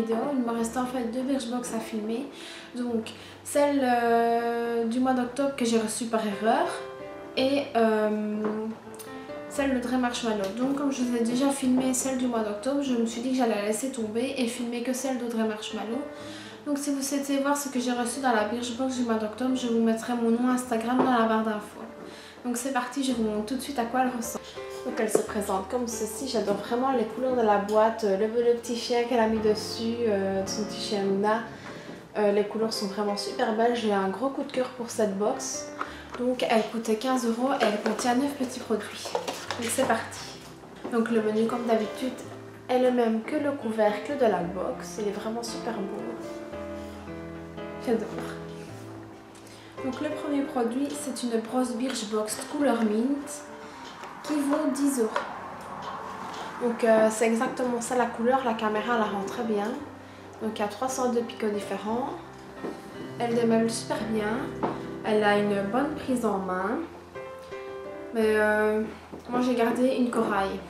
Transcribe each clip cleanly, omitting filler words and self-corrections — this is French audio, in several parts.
vidéo. Il me restait en fait 2 Birchbox à filmer. Donc celle du mois d'octobre que j'ai reçue par erreur et celle de Dre Marshmallow. Donc comme je vous ai déjà filmé celle du mois d'octobre, je me suis dit que j'allais la laisser tomber et filmer que celle de Dre Marshmallow. Donc si vous souhaitez voir ce que j'ai reçu dans la Birchbox du mois d'octobre, je vous mettrai mon nom Instagram dans la barre d'infos. Donc c'est parti, je vous montre tout de suite à quoi elle ressemble. Donc elle se présente comme ceci. J'adore vraiment les couleurs de la boîte, le petit chien qu'elle a mis dessus, son petit chien Luna. Les couleurs sont vraiment super belles. J'ai un gros coup de cœur pour cette box. Donc elle coûtait 15 € et elle contient 9 petits produits. Donc c'est parti. Donc le menu comme d'habitude est le même que le couvercle de la box. Il est vraiment super beau. J'adore. Donc le premier produit, c'est une brosse Birchbox couleur mint qui vaut 10 €. Donc c'est exactement ça la couleur, la caméra la rend très bien. Donc il y a 302 picots différents. Elle démêle super bien. Elle a une bonne prise en main. Mais moi j'ai gardé une corail.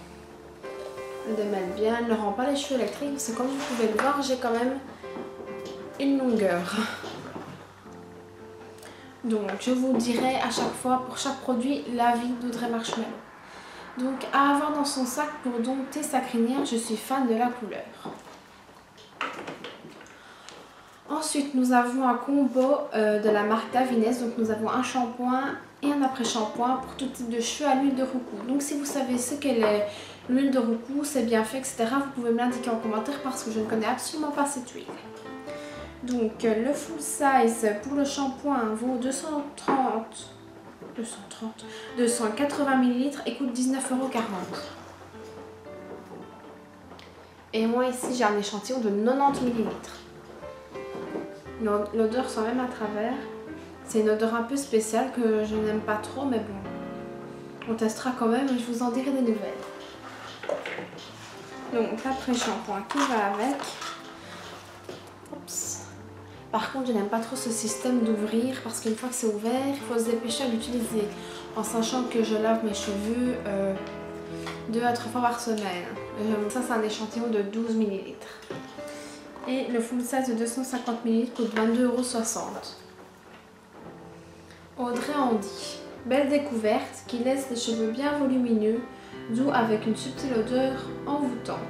Elle démêle bien, elle ne rend pas les cheveux électriques parce que comme vous pouvez le voir, j'ai quand même une longueur. Donc je vous dirai à chaque fois pour chaque produit l'avis de Dre Marshmallow. Donc à avoir dans son sac pour dompter sa crinière, je suis fan de la couleur. Ensuite nous avons un combo de la marque Davines. Donc nous avons un shampoing et un après-shampoing pour tout type de cheveux à l'huile de roucou. Donc si vous savez ce qu'est l'huile de roucou, c'est bien fait, etc., vous pouvez me l'indiquer en commentaire parce que je ne connais absolument pas cette huile. Donc le full size pour le shampoing vaut 280 ml et coûte 19,40 €. Et moi ici j'ai un échantillon de 90 ml. L'odeur sent même à travers. C'est une odeur un peu spéciale que je n'aime pas trop, mais bon, on testera quand même et je vous en dirai des nouvelles. Donc l'après-shampoing qui va avec. Oups. Par contre, je n'aime pas trop ce système d'ouvrir parce qu'une fois que c'est ouvert, il faut se dépêcher à l'utiliser. En sachant que je lave mes cheveux 2 à 3 fois par semaine. Ça, c'est un échantillon de 12 ml. Et le full size de 250 ml coûte 22,60 €. Audrey Handy. Belle découverte qui laisse les cheveux bien volumineux, doux avec une subtile odeur envoûtante.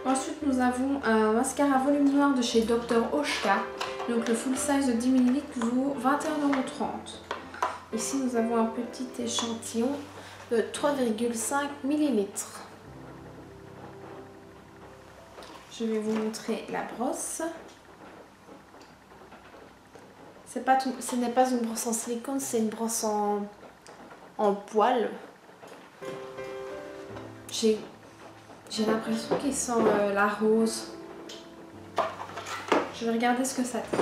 Ensuite, nous avons un mascara volume noir de chez Dr. Oshka. Donc le full size de 10 ml vaut 21,30 €. Ici, nous avons un petit échantillon de 3,5 ml. Je vais vous montrer la brosse. Ce n'est pas une brosse en silicone, c'est une brosse en poil. J'ai l'impression qu'il sent la rose. Je vais regarder ce que ça dit.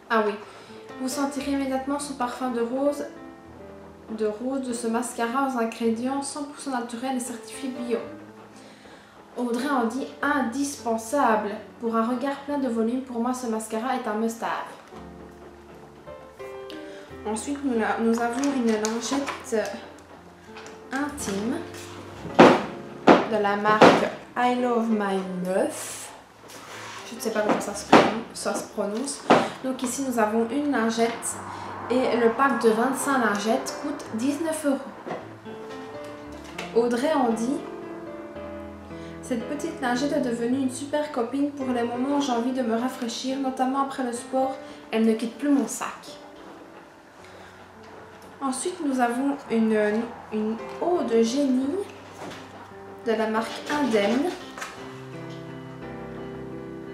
Ah oui, vous sentirez immédiatement son parfum de rose de ce mascara aux ingrédients 100% naturels et certifiés bio. Audrey Handy indispensable. Pour un regard plein de volume, pour moi ce mascara est un must-have. Ensuite, nous avons une lingette intime de la marque I Love My Meuf. Je ne sais pas comment ça se prononce. Donc ici, nous avons une lingette et le pack de 25 lingettes coûte 19 €. Audrey Handy. Cette petite lingette est devenue une super copine pour les moments où j'ai envie de me rafraîchir, notamment après le sport. Elle ne quitte plus mon sac. Ensuite, nous avons une eau de génie de la marque Indemne.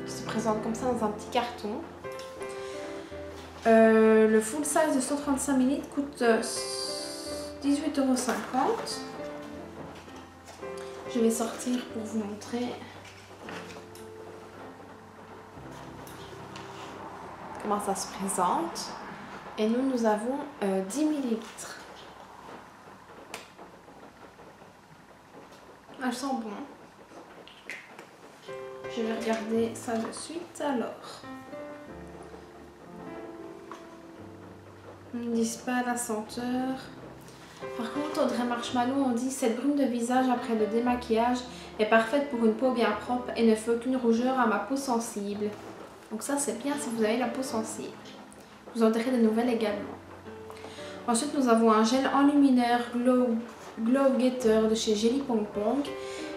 Qui se présente comme ça dans un petit carton. Le full size de 135 ml coûte 18,50 €. Je vais sortir pour vous montrer comment ça se présente. Et nous avons 10 ml. Elle sent bon. Je vais regarder ça de suite alors. Ils ne disent pas la senteur. Par contre, Audrey Marshmallow, on dit cette brume de visage après le démaquillage est parfaite pour une peau bien propre et ne fait aucune rougeur à ma peau sensible. Donc ça c'est bien si vous avez la peau sensible. Vous en direz des nouvelles également. Ensuite, nous avons un gel enlumineur Glow Getter de chez Jelly Pong Pong.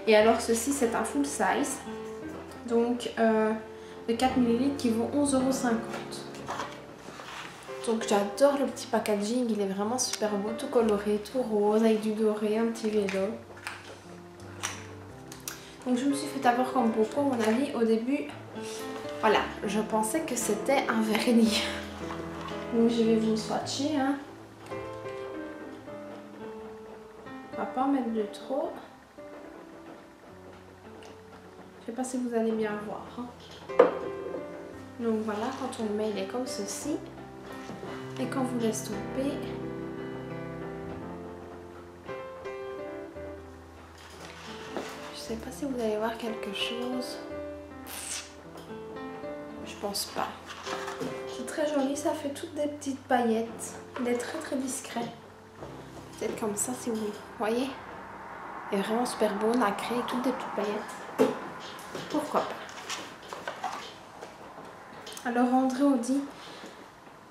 Et alors ceci c'est un full size. Donc de 4 ml qui vaut 11,50 €. Donc j'adore le petit packaging, il est vraiment super beau, tout coloré, tout rose, avec du doré, un petit vélo. Donc je me suis fait avoir comme beaucoup, à mon avis, au début, voilà, je pensais que c'était un vernis. Donc je vais vous le swatcher, hein. On va pas en mettre de trop. Je sais pas si vous allez bien voir, hein. Donc voilà, quand on le met, il est comme ceci. Et quand vous laisse tomber, je sais pas si vous allez voir quelque chose. Je pense pas. C'est très joli, ça fait toutes des petites paillettes. Il est très très discret. Peut-être comme ça si vous voyez. Il est vraiment super beau, nacré, toutes des petites paillettes. Pourquoi pas. Alors André on dit: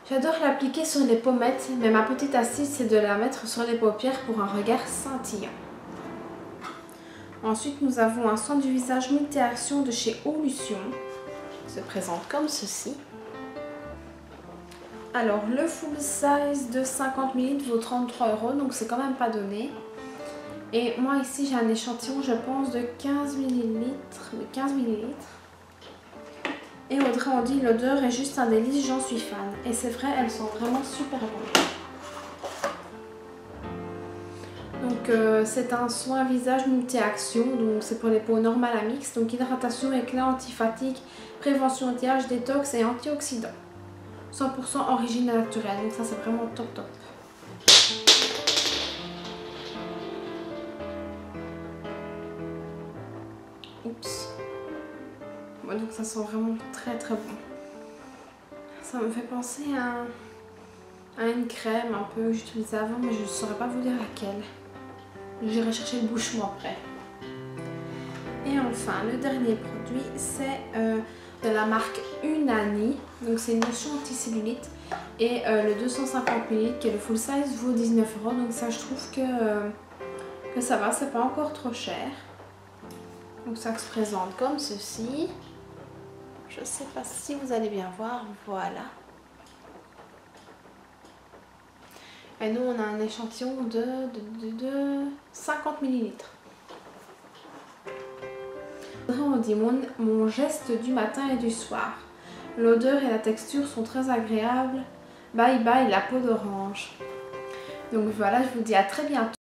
j'adore l'appliquer sur les pommettes, mais ma petite astuce c'est de la mettre sur les paupières pour un regard scintillant. Ensuite, nous avons un soin du visage multi-action de chez Olution. Il se présente comme ceci. Alors, le full size de 50 ml vaut 33 €, donc c'est quand même pas donné. Et moi ici, j'ai un échantillon, je pense, de 15 ml. Et Audrey on dit l'odeur est juste un délice, j'en suis fan. Et c'est vrai, elles sont vraiment super bonnes. Donc c'est un soin visage multi-action, donc c'est pour les peaux normales à mixte. Donc hydratation, éclat, anti-fatigue, prévention anti-âge, détox et antioxydants. 100% origine naturelle, donc ça c'est vraiment top top. Oups. Ouais, donc ça sent vraiment très très bon. Ça me fait penser à une crème un peu que j'utilisais avant, mais je ne saurais pas vous dire laquelle. J'irai chercher le bouchon après. Et enfin, le dernier produit, c'est de la marque Unani. Donc c'est une lotion anti-cellulite. Et le 250 ml qui est le full size vaut 19 €. Donc ça, je trouve que ça va, c'est pas encore trop cher. Donc ça se présente comme ceci. Je sais pas si vous allez bien voir, voilà. Et nous on a un échantillon de 50 ml. On dit mon geste du matin et du soir. L'odeur et la texture sont très agréables. Bye bye la peau d'orange. Donc voilà, je vous dis à très bientôt.